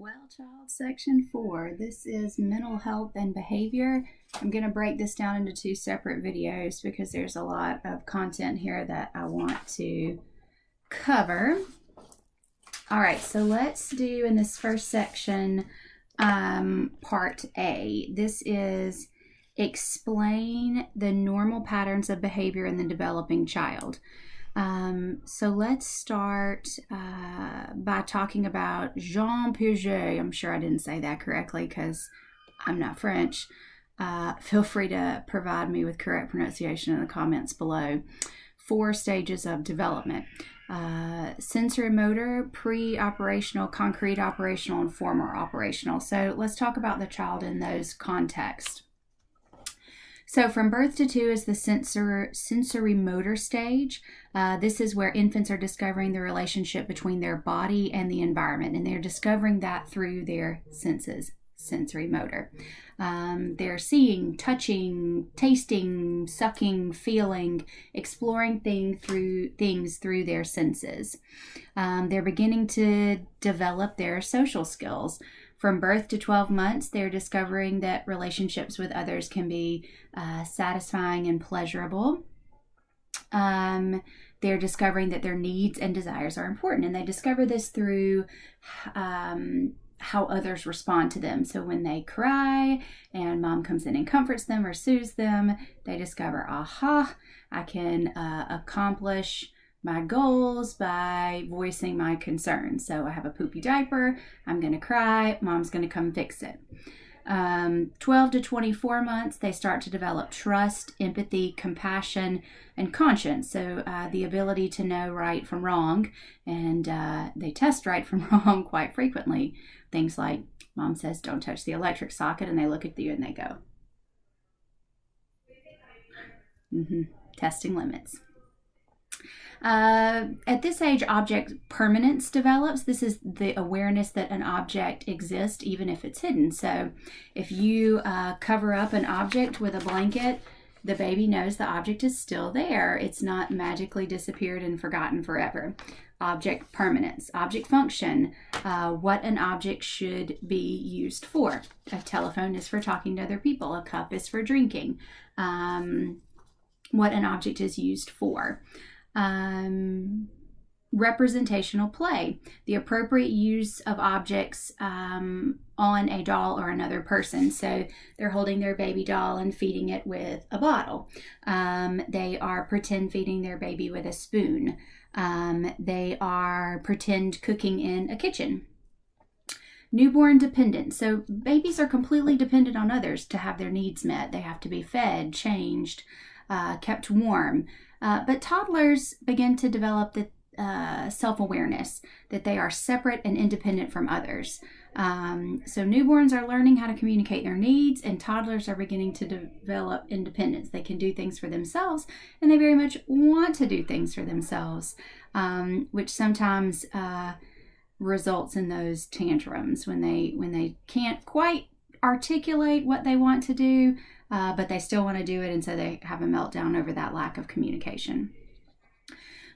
Well, child, section 4. This is mental health and behavior. I'm going to break this down into two separate videos because there's a lot of content here that I want to cover. All right, so let's do in this first section, part A. This is explain the normal patterns of behavior in the developing child. So let's start by talking about Jean Piaget. I'm sure I didn't say that correctly because I'm not French. Feel free to provide me with correct pronunciation in the comments below. 4 stages of development. Sensory motor, pre-operational, concrete operational, and formal operational. So let's talk about the child in those contexts. So from birth to 2 is the sensory motor stage. This is where infants are discovering the relationship between their body and the environment, and they're discovering that through their senses, sensory motor. They're seeing, touching, tasting, sucking, feeling, exploring things through their senses. They're beginning to develop their social skills. From birth to 12 months, they're discovering that relationships with others can be satisfying and pleasurable. They're discovering that their needs and desires are important, and they discover this through how others respond to them. So when they cry and mom comes in and comforts them or soothes them, they discover, aha, I can accomplish my goals by voicing my concerns. So I have a poopy diaper, I'm going to cry, mom's going to come fix it. 12 to 24 months, they start to develop trust, empathy, compassion, and conscience. So the ability to know right from wrong, and they test right from wrong quite frequently. Things like mom says, don't touch the electric socket, and they look at you and they go, testing limits. At this age, object permanence develops. This is the awareness that an object exists even if it's hidden. So if you cover up an object with a blanket, the baby knows the object is still there. It's not magically disappeared and forgotten forever. Object permanence. Object function, what an object should be used for. A telephone is for talking to other people. A cup is for drinking. What an object is used for. Representational play, the appropriate use of objects on a doll or another person. So they're holding their baby doll and feeding it with a bottle. They are pretend feeding their baby with a spoon. They are pretend cooking in a kitchen. Newborn dependence. So babies are completely dependent on others to have their needs met. They have to be fed, changed, kept warm. But toddlers begin to develop the self-awareness that they are separate and independent from others. So newborns are learning how to communicate their needs, and toddlers are beginning to develop independence. They can do things for themselves, and they very much want to do things for themselves, which sometimes results in those tantrums when they can't quite articulate what they want to do, but they still want to do it, and so they have a meltdown over that lack of communication.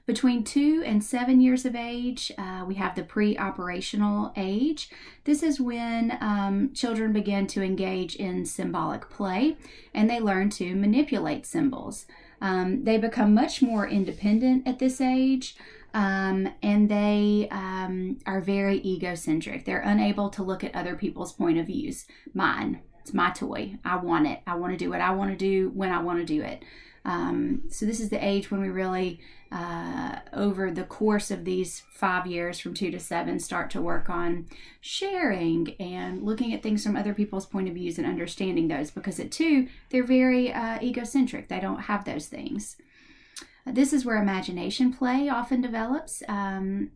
Between 2 and 7 years of age, we have the pre-operational age. This is when children begin to engage in symbolic play, and they learn to manipulate symbols. They become much more independent at this age, and they are very egocentric. They're unable to look at other people's point of views. Mine. It's my toy. I want it. I want to do what I want to do when I want to do it. So this is the age when we really, over the course of these 5 years, from 2 to 7, start to work on sharing and looking at things from other people's point of views and understanding those. Because at 2, they're very egocentric. They don't have those things. This is where imagination play often develops.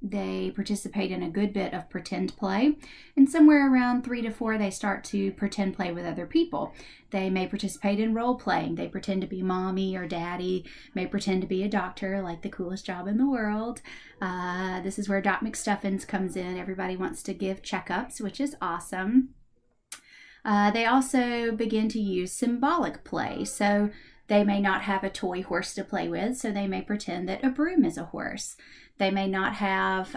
They participate in a good bit of pretend play, and somewhere around 3 to 4, they start to pretend play with other people. They may participate in role playing. They pretend to be mommy or daddy, may pretend to be a doctor, like the coolest job in the world. This is where Doc McStuffins comes in. Everybody wants to give checkups, which is awesome. They also begin to use symbolic play. So they may not have a toy horse to play with, so they may pretend that a broom is a horse. They may not have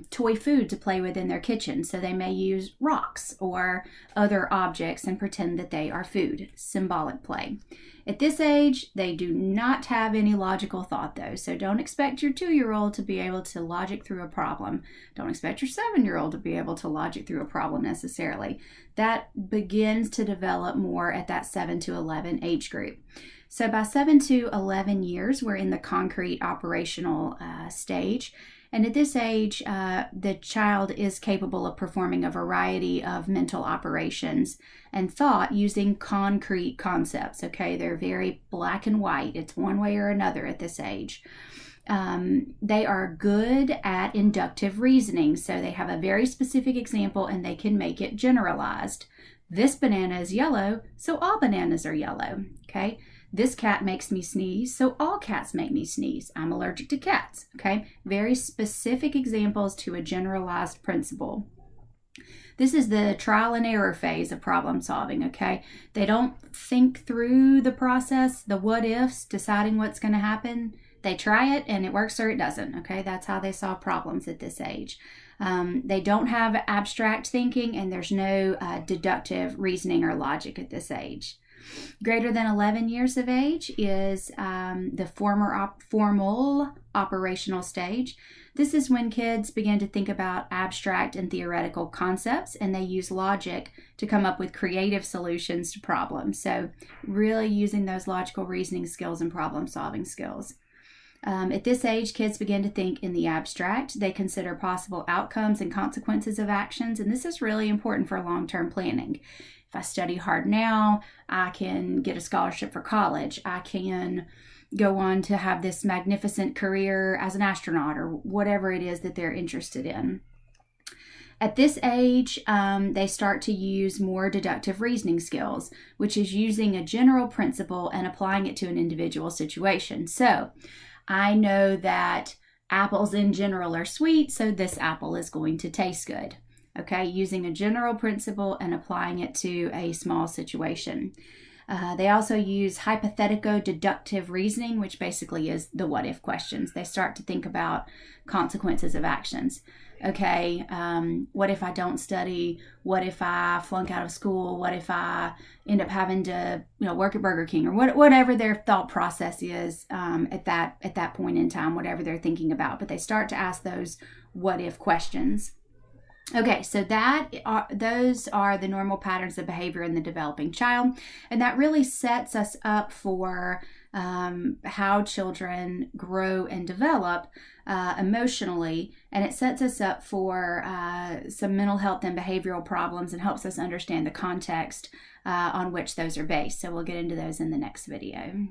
toy food to play with in their kitchen, so they may use rocks or other objects and pretend that they are food. Symbolic play. At this age, they do not have any logical thought, though, so don't expect your 2-year-old to be able to logic through a problem. Don't expect your 7-year-old to be able to logic through a problem necessarily. That begins to develop more at that 7 to 11 age group. So by 7 to 11 years, we're in the concrete operational stage. And at this age, the child is capable of performing a variety of mental operations and thought using concrete concepts, okay? They're very black and white. It's one way or another at this age. They are good at inductive reasoning, so they have a very specific example and they can make it generalized. This banana is yellow, so all bananas are yellow, okay? This cat makes me sneeze, so all cats make me sneeze. I'm allergic to cats, okay? Very specific examples to a generalized principle. This is the trial and error phase of problem solving, okay? They don't think through the process, the what ifs, deciding what's going to happen. They try it and it works or it doesn't, okay? That's how they solve problems at this age. They don't have abstract thinking and there's no deductive reasoning or logic at this age. Greater than 11 years of age is the formal operational stage. This is when kids begin to think about abstract and theoretical concepts, and they use logic to come up with creative solutions to problems. So really using those logical reasoning skills and problem solving skills. At this age, kids begin to think in the abstract. They consider possible outcomes and consequences of actions, and this is really important for long-term planning. If I study hard now, I can get a scholarship for college. I can go on to have this magnificent career as an astronaut or whatever it is that they're interested in. At this age, they start to use more deductive reasoning skills, which is using a general principle and applying it to an individual situation. So I know that apples in general are sweet, so this apple is going to taste good. Okay, using a general principle and applying it to a small situation. They also use hypothetico-deductive reasoning, which basically is the what-if questions. They start to think about consequences of actions. Okay, what if I don't study? What if I flunk out of school? What if I end up having to, work at Burger King or whatever their thought process is at that point in time, whatever they're thinking about. But they start to ask those what-if questions. Okay, so those are the normal patterns of behavior in the developing child, and that really sets us up for how children grow and develop emotionally, and it sets us up for some mental health and behavioral problems and helps us understand the context on which those are based. So we'll get into those in the next video.